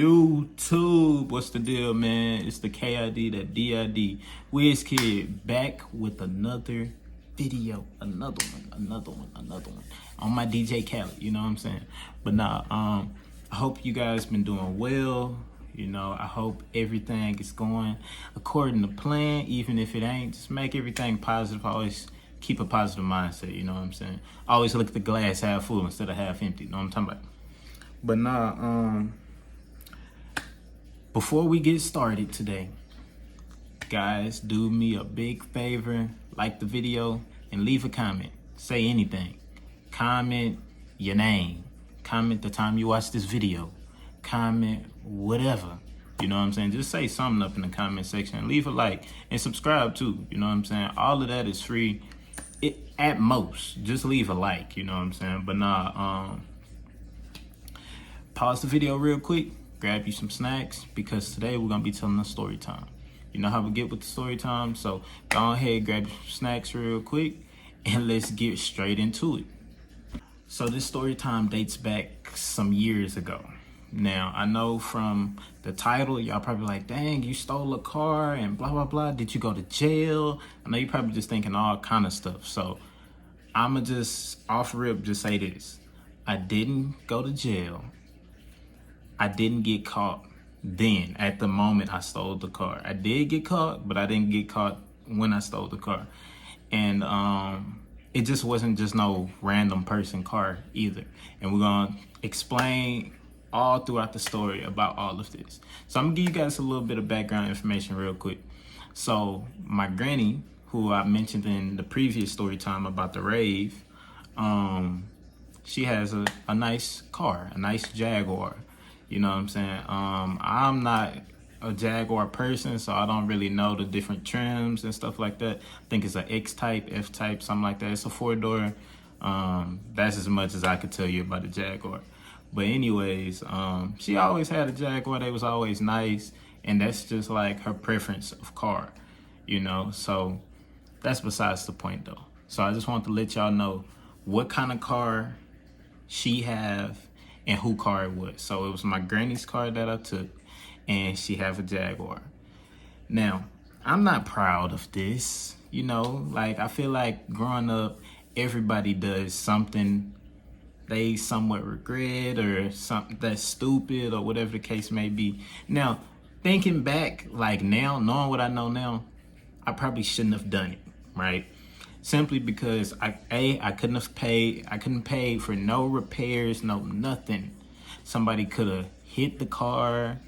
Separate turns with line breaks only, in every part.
YouTube, what's the deal, man? It's the KID, that DID. Wizkid back with another video, another one on my DJ Khaled. You know what I'm saying? But nah, I hope you guys been doing well. You know, I hope everything is going according to plan, even if it ain't. Just make everything positive. Always keep a positive mindset. You know what I'm saying? Always look at the glass half full instead of half empty. You know what I'm talking about? But nah, before we get started today, guys, do me a big favor, like the video and leave a comment. Say anything. Comment your name. Comment the time you watch this video. Comment whatever. You know what I'm saying? Just say something up in the comment section. Leave a like and subscribe too. You know what I'm saying? All of that is free. At most, just leave a like. You know what I'm saying? But nah, pause the video real quick. Grab you some snacks, because today we're gonna be telling a story time. You know how we get with the story time, so go ahead, grab some snacks real quick, and let's get straight into it. So this story time dates back some years ago. Now, I know from the title, y'all probably like, dang, you stole a car and blah, blah, blah. Did you go to jail? I know you're probably just thinking all kind of stuff. So I'ma just off rip just say this. I didn't go to jail. I didn't get caught then, at the moment I stole the car. I did get caught, but I didn't get caught when I stole the car. And it just wasn't just no random person car either. And we're gonna explain all throughout the story about all of this. So I'm gonna give you guys a little bit of background information real quick. So my granny, who I mentioned in the previous story time about the rave, she has a nice car, a nice Jaguar. You know what I'm saying? I'm not a Jaguar person, so I don't really know the different trims and stuff like that. I think it's an X-type, F-type, something like that. It's a 4-door. That's as much as I could tell you about the Jaguar. But anyways, she always had a Jaguar. They was always nice, and that's just like her preference of car, you know? So that's besides the point, though. So I just want to let y'all know what kind of car she have and who car it was. So it was my granny's car that I took, and she have a Jaguar. Now, I'm not proud of this, you know, like I feel like growing up, everybody does something they somewhat regret, or something that's stupid, or whatever the case may be. Now, thinking back, like now, knowing what I know now, I probably shouldn't have done it, right? Simply because I couldn't pay for no repairs, no nothing. Somebody could have hit the car,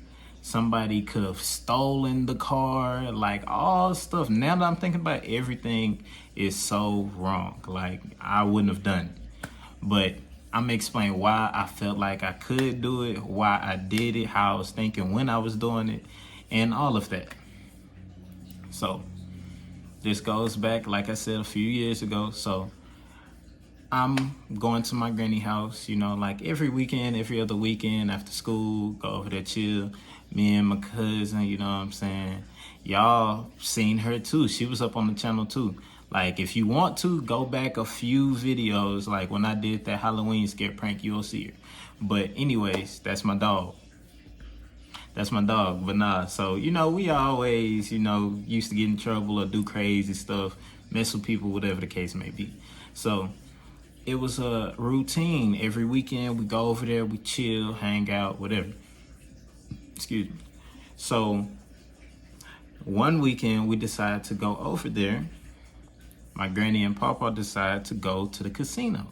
somebody could have stolen the car, like all stuff. Now that I'm thinking about it, everything is so wrong. Like I wouldn't have done it. But I'm gonna explain why I felt like I could do it, why I did it, how I was thinking when I was doing it, and all of that. So this goes back, like I said, a few years ago. So I'm going to my granny house, you know, like every weekend, every other weekend after school, go over there, chill. Me and my cousin, you know what I'm saying? Y'all seen her too. She was up on the channel too. Like if you want to, go back a few videos, like when I did that Halloween scare prank, you'll see her. But anyways, that's my dog. That's my dog. But nah, so, you know, we always, you know, used to get in trouble or do crazy stuff, mess with people, whatever the case may be. So it was a routine. Every weekend we go over there, we chill, hang out, whatever. Excuse me. So one weekend we decided to go over there. My granny and papa decided to go to the casino.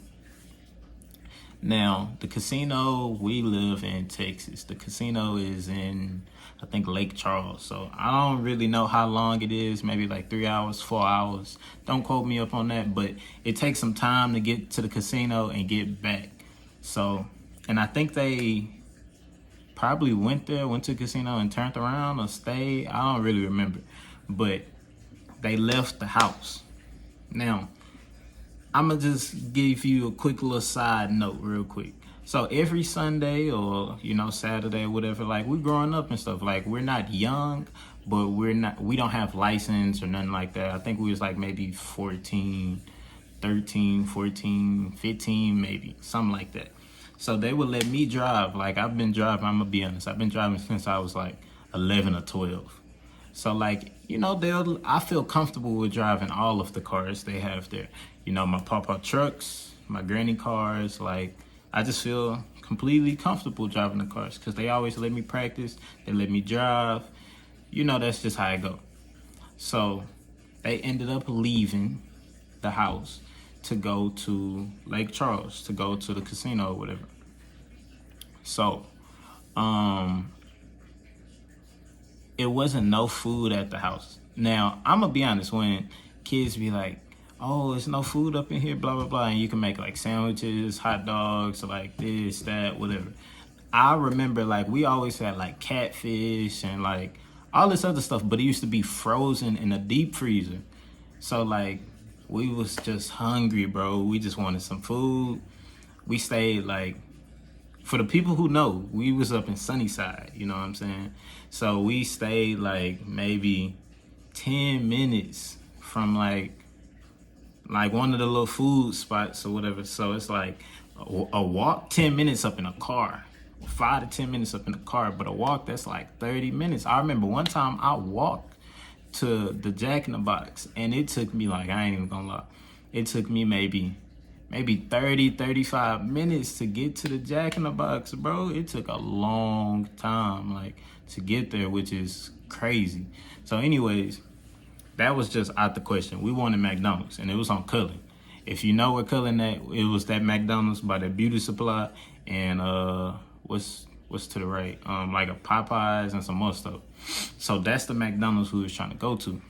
Now, the casino, we live in Texas. The casino is in, I think, Lake Charles. So I don't really know how long it is, maybe like 3 hours, 4 hours. Don't quote me up on that, but it takes some time to get to the casino and get back. So, and I think they probably went to the casino and turned around or stayed. I don't really remember, but they left the house. Now, I'm gonna just give you a quick little side note real quick. So every Sunday or, you know, Saturday or whatever, like we're growing up and stuff, like we're not young, but we don't have license or nothing like that. I think we was like maybe 14, 13, 14, 15, maybe something like that. So they would let me drive. Like, I've been driving, I'm gonna be honest, I've been driving since I was like 11 or 12. So like, I feel comfortable with driving all of the cars they have there. My papa trucks, my granny cars, like I just feel completely comfortable driving the cars because they always let me practice, they let me drive. That's just how I go. So they ended up leaving the house to go to Lake Charles, to go to the casino or whatever. So, it wasn't no food at the house. Now, I'm gonna be honest, when kids be like, oh, there's no food up in here, blah, blah, blah, and you can make like sandwiches, hot dogs, like this, that, whatever. I remember like we always had like catfish and like all this other stuff, but it used to be frozen in a deep freezer. So like we was just hungry, bro. We just wanted some food. We stayed like, for the people who know, we was up in Sunnyside, you know what I'm saying? So we stayed like maybe 10 minutes from like one of the little food spots or whatever. So it's like a walk, 10 minutes up in a car, 5 to 10 minutes up in the car, but a walk that's like 30 minutes. I remember one time I walked to the Jack in the Box and it took me like, I ain't even gonna lie, it took me maybe 30, 35 minutes to get to the Jack in the Box, bro. It took a long time, like, to get there, which is crazy. So anyways, that was just out the question. We wanted McDonald's, and it was on Cullen. If you know where Cullen at, it was that McDonald's by that beauty supply, and what's to the right? Like a Popeyes and some more stuff. So that's the McDonald's we was trying to go to.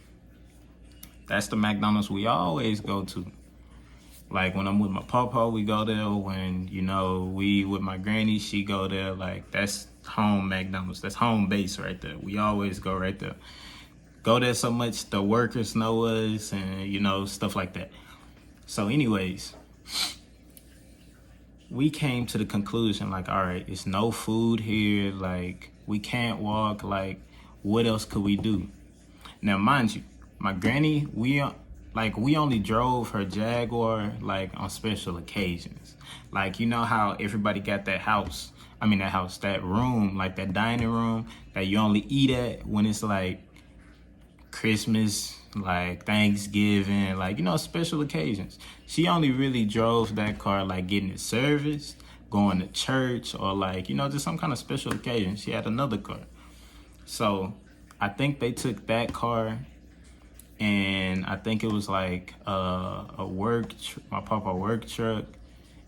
That's the McDonald's we always go to. Like when I'm with my papa, we go there. When, we with my granny, she go there. Like that's home McDonald's. That's home base right there. We always go right there. Go there so much the workers know us and, stuff like that. So anyways, we came to the conclusion like, all right, it's no food here. Like we can't walk. Like what else could we do? Now, mind you, my granny, we only drove her Jaguar like on special occasions. Like, you know how everybody got that room, like that dining room that you only eat at when it's like Christmas, like Thanksgiving, like, special occasions. She only really drove that car like getting it serviced, going to church, or like, just some kind of special occasion. She had another car. So I think they took that car, and I think it was like my papa work truck,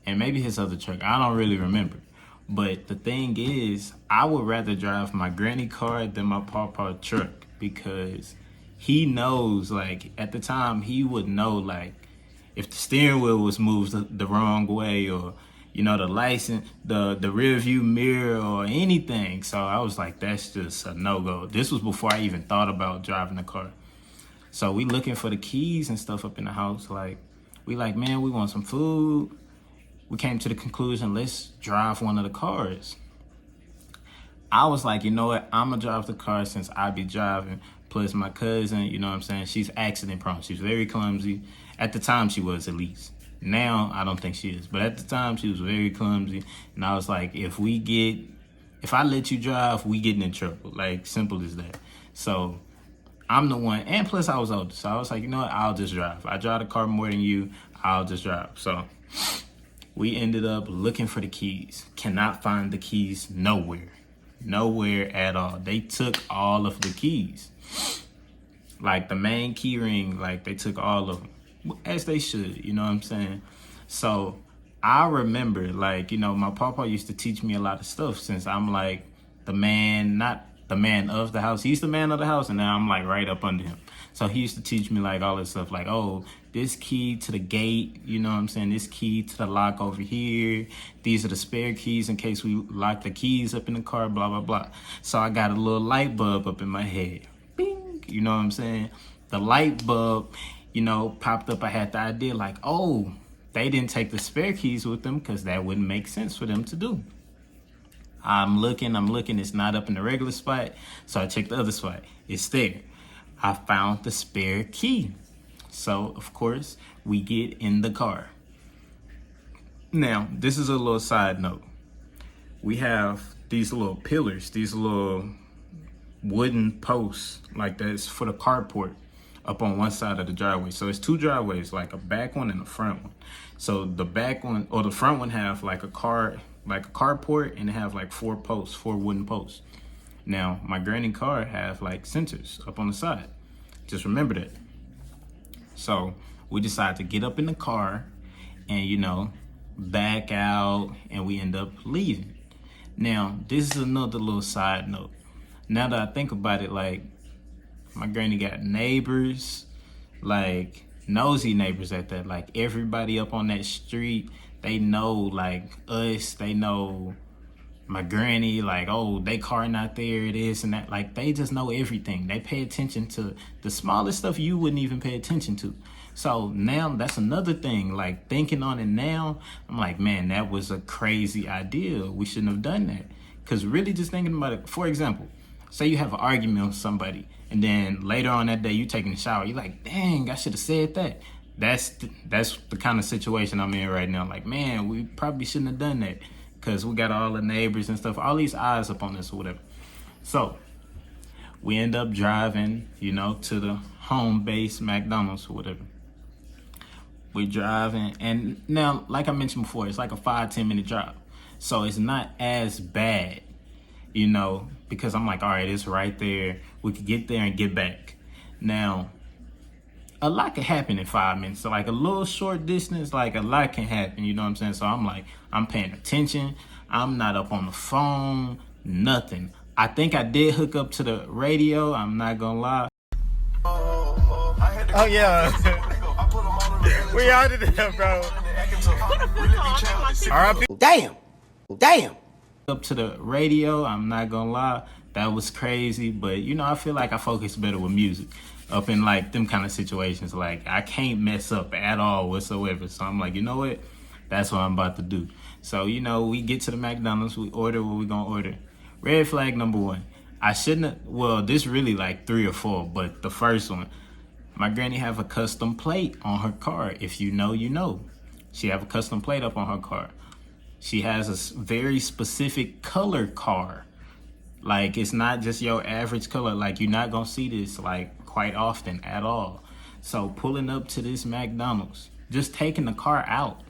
and maybe his other truck. I don't really remember. But the thing is, I would rather drive my granny car than my papa truck, because he knows, like, at the time, he would know, like, if the steering wheel was moved the wrong way, or, the license, the rear view mirror, or anything. So I was like, that's just a no-go. This was before I even thought about driving the car. So we looking for the keys and stuff up in the house. Like, man, we want some food. We came to the conclusion, let's drive one of the cars. I was like, you know what? I'm going to drive the car since I be driving. Plus my cousin, you know what I'm saying? She's accident prone. She's very clumsy. At the time, she was, at least. Now, I don't think she is. But at the time, she was very clumsy. And I was like, if I let you drive, we getting in trouble. Like, simple as that. So I'm the one. And plus, I was older. So I was like, you know what? I'll just drive. I drive the car more than you. I'll just drive. So we ended up looking for the keys. Cannot find the keys nowhere. Nowhere at all. They took all of the keys. Like the main key ring, like they took all of them. As they should, you know what I'm saying? So I remember, like, my papa used to teach me a lot of stuff, since I'm like the man, not the man of the house. He's the man of the house, and now I'm like right up under him. So he used to teach me like all this stuff, like, oh, this key to the gate, you know what I'm saying? This key to the lock over here. These are the spare keys in case we lock the keys up in the car, blah, blah, blah. So I got a little light bulb up in my head. Bing, you know what I'm saying? The light bulb, popped up. I had the idea like, oh, they didn't take the spare keys with them, because that wouldn't make sense for them to do. I'm looking, it's not up in the regular spot. So I checked the other spot. It's there. I found the spare key. So, of course, we get in the car. Now, this is a little side note. we have these little pillars, these little wooden posts like that's for the carport up on one side of the driveway. So it's two driveways, like a back one and a front one. So the back one or the front one have like a carport, and it have like four wooden posts. Now my granny car have like sensors up on the side. Just remember that. So we decided to get up in the car and back out, and we end up leaving. Now this is another little side note. Now that I think about it, like, my granny got neighbors, like nosy neighbors at that. Like everybody up on that street, they know like us, they know my granny, like, oh, they car not there, this and that. Like they just know everything. They pay attention to the smallest stuff you wouldn't even pay attention to. So now that's another thing, like thinking on it now, I'm like, man, that was a crazy idea. We shouldn't have done that. Because really just thinking about it, for example, say you have an argument with somebody, and then later on that day you taking a shower, you're like, dang, I should have said that. That's the kind of situation I'm in right now. Like, man, we probably shouldn't have done that, because we got all the neighbors and stuff, all these eyes up on us or whatever. So we end up driving, to the home base McDonald's or whatever. We're driving, and now, like I mentioned before, it's like a 5-10 minute drive. So it's not as bad, because I'm like, all right, it's right there. We could get there and get back. Now, a lot can happen in 5 minutes. So like a little short distance, like a lot can happen, you know what I'm saying? So I'm like, I'm paying attention. I'm not up on the phone, nothing. I think I did hook up to the radio, I'm not gonna lie.
Oh yeah. We out of there, bro. R.I.P.
Damn.
Up to the radio, I'm not gonna lie, that was crazy. But I feel like I focus better with music up in like them kind of situations. Like I can't mess up at all whatsoever. So I'm like, you know what? That's what I'm about to do. So we get to the McDonald's, we order what we gonna order. Red flag number one. I shouldn't have, well, this really like 3 or 4, but the first one, my granny have a custom plate on her car. If you know, you know. She have a custom plate up on her car. She has a very specific color car. Like, it's not just your average color. Like, you're not gonna see this like quite often at all. So pulling up to this McDonald's, just taking the car out,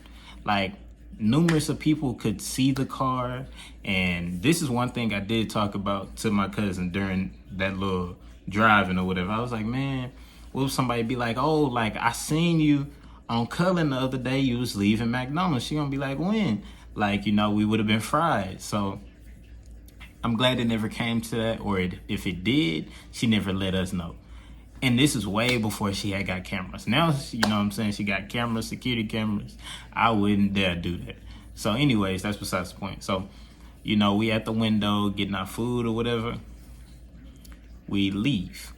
like numerous of people could see the car. And this is one thing I did talk about to my cousin during that little driving or whatever. I was like, man, what if somebody be like, oh, like I seen you on Cullen the other day, you was leaving McDonald's. She gonna be like, when? Like, we would have been fried. So I'm glad it never came to that, or if it did, she never let us know. And this is way before she had got cameras. Now, what I'm saying, she got cameras, security cameras. I wouldn't dare do that. So anyways, that's besides the point. So, we at the window getting our food or whatever. We leave.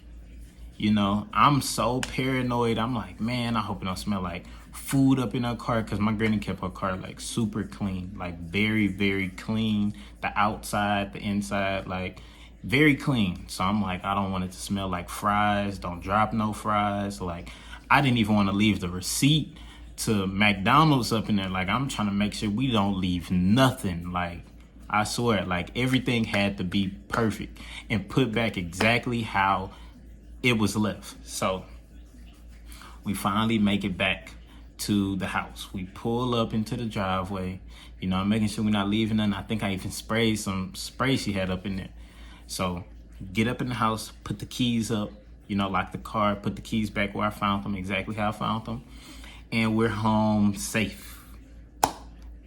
I'm so paranoid. I'm like, man, I hope it don't smell like food up in her car, because my granny kept her car like super clean, like very, very clean. The outside, the inside, like very clean. So I'm like, I don't want it to smell like fries. Don't drop no fries. Like, I didn't even want to leave the receipt to McDonald's up in there. Like, I'm trying to make sure we don't leave nothing. Like, I swear, like everything had to be perfect and put back exactly how it was left. So we finally make it back to the house. We pull up into the driveway, I'm making sure we're not leaving nothing. I think I even sprayed some spray she had up in there. So get up in the house, put the keys up, lock the car, put the keys back where I found them, exactly how I found them. And we're home safe,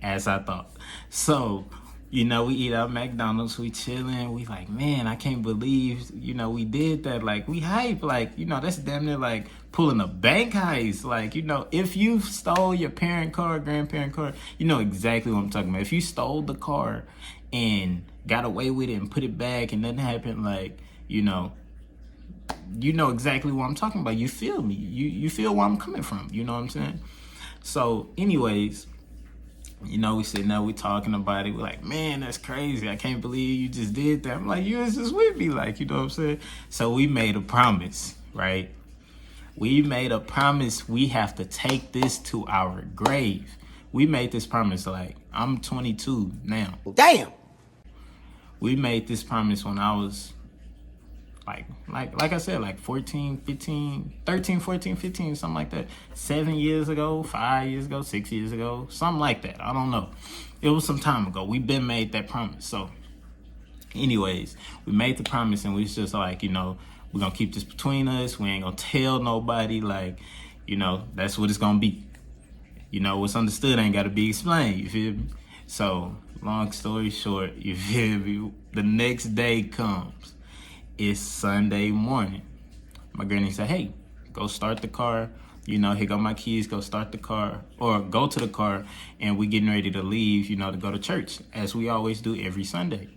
as I thought. So, we eat out McDonald's, we chilling, we like, man, I can't believe, we did that. Like, we hype, like, that's damn near like pulling a bank heist. Like, if you stole your parent car, grandparent car, you know exactly what I'm talking about. If you stole the car and got away with it and put it back and nothing happened, like, you know exactly what I'm talking about. You feel me? You feel where I'm coming from, you know what I'm saying? So anyways, we sitting there, we talking about it. We're like, man, that's crazy. I can't believe you just did that. I'm like, you was just with me, like, you know what I'm saying? So we made a promise, right? We made a promise. We have to take this to our grave. We made this promise, like, I'm 22 now.
Damn.
We made this promise when I was like I said, like 14, 15, 13, 14, 15, something like that. 7 years ago, 5 years ago, 6 years ago, something like that. I don't know. It was some time ago. We've been made that promise. So anyways, we made the promise and we was just like, you know, we're gonna keep this between us. We ain't gonna tell nobody, like, you know, that's what it's gonna be. You know, what's understood ain't gotta be explained, you feel me? So, long story short, you feel me? The next day comes. It's Sunday morning. My granny said, hey, go start the car. You know, here go my keys, go start the car, or go to the car, and we getting ready to leave, you know, to go to church, as we always do every Sunday.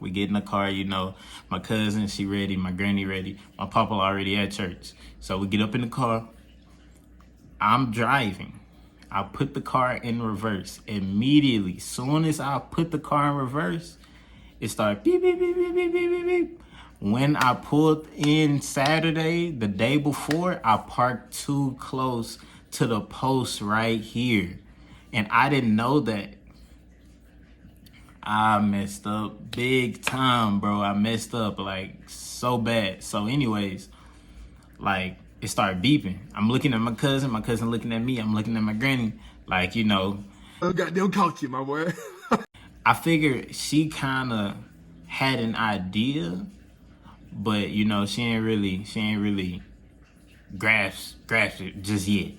We get in the car, you know, my cousin, she ready, my granny ready, my papa already at church. So we get up in the car. I'm driving. I put the car in reverse. Immediately, soon as I put the car in reverse, it started beep, beep, beep, beep, beep, beep, beep, beep. When I pulled in Saturday, the day before, I parked too close to the post right here. And I didn't know that. I messed up big time, bro. I messed up like so bad. So anyways, like it started beeping. I'm looking at my cousin looking at me, I'm looking at my granny, like, you know.
Oh, goddamn caught you, my boy.
I figured she kind of had an idea, but you know, she ain't really grasp it just yet.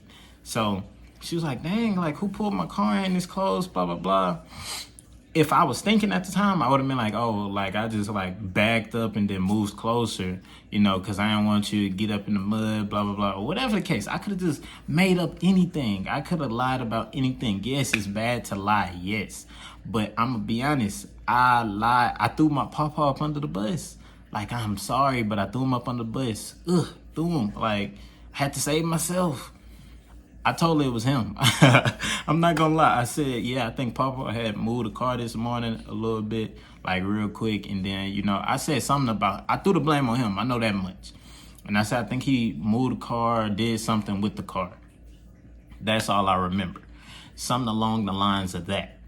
So she was like, dang, like who pulled my car in this close, blah, blah, blah. If I was thinking at the time, I would have been like, oh, like I just like backed up and then moved closer, you know, because I didn't want you to get up in the mud, blah, blah, blah, or whatever the case. I could have just made up anything. I could have lied about anything. Yes, it's bad to lie, yes. But I'm going to be honest, I lied. I threw my papa up under the bus. Like, I'm sorry, but I threw him up under the bus. Threw him. Like, I had to save myself. I told her it was him. I'm not gonna lie. I said, yeah, I think Papa had moved the car this morning a little bit, like real quick. And then, you know, I said something about, I threw the blame on him. I know that much. And I said, I think he moved the car, did something with the car. That's all I remember. Something along the lines of that.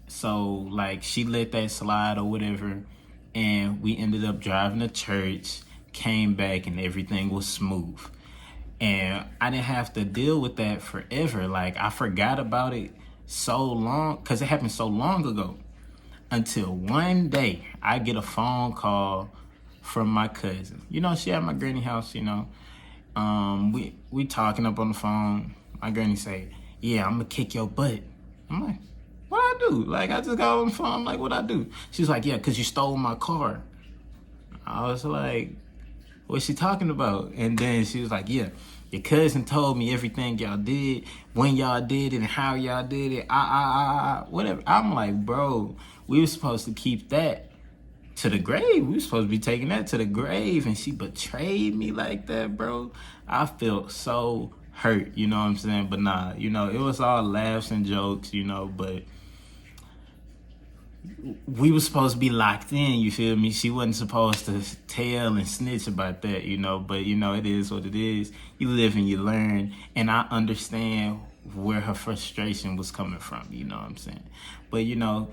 So, like, she let that slide or whatever. And we ended up driving to church, came back, and everything was smooth. And I didn't have to deal with that forever. Like, I forgot about it so long, because it happened so long ago. Until one day, I get a phone call from my cousin. You know, she at my granny house, you know. We talking up on the phone. My granny say, yeah, I'm going to kick your butt. I'm like, what I do? Like, I just got on the phone. I'm like, what I do? She's like, yeah, because you stole my car. I was like, what's she talking about? And then she was like, yeah, your cousin told me everything y'all did, when y'all did it, and how y'all did it, whatever. I'm like, bro, we were supposed to keep that to the grave. We were supposed to be taking that to the grave, and she betrayed me like that, bro. I felt so hurt, you know what I'm saying? But nah, you know, it was all laughs and jokes, you know, but we were supposed to be locked in, you feel me? She wasn't supposed to tell and snitch about that, you know, but you know, it is what it is. You live and you learn, and I understand where her frustration was coming from, you know what I'm saying? But you know,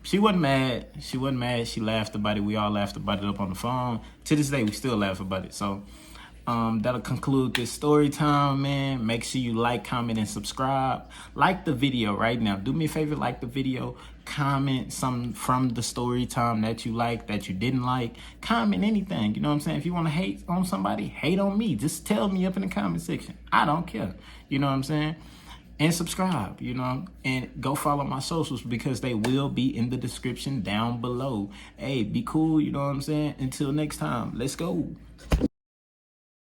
she wasn't mad. She wasn't mad. She laughed about it. We all laughed about it up on the phone. To this day, we still laugh about it. So that'll conclude this story time, man. Make sure you like, comment, and subscribe. Like the video right now. Do me a favor, like the video. Comment something from the story time that you like, that you didn't like. Comment anything, you know what I'm saying? If you want to hate on somebody, hate on me. Just tell me up in the comment section. I don't care, you know what I'm saying? And subscribe, you know, and go follow my socials because they will be in the description down below. Hey, be cool, you know what I'm saying? Until next time, let's go.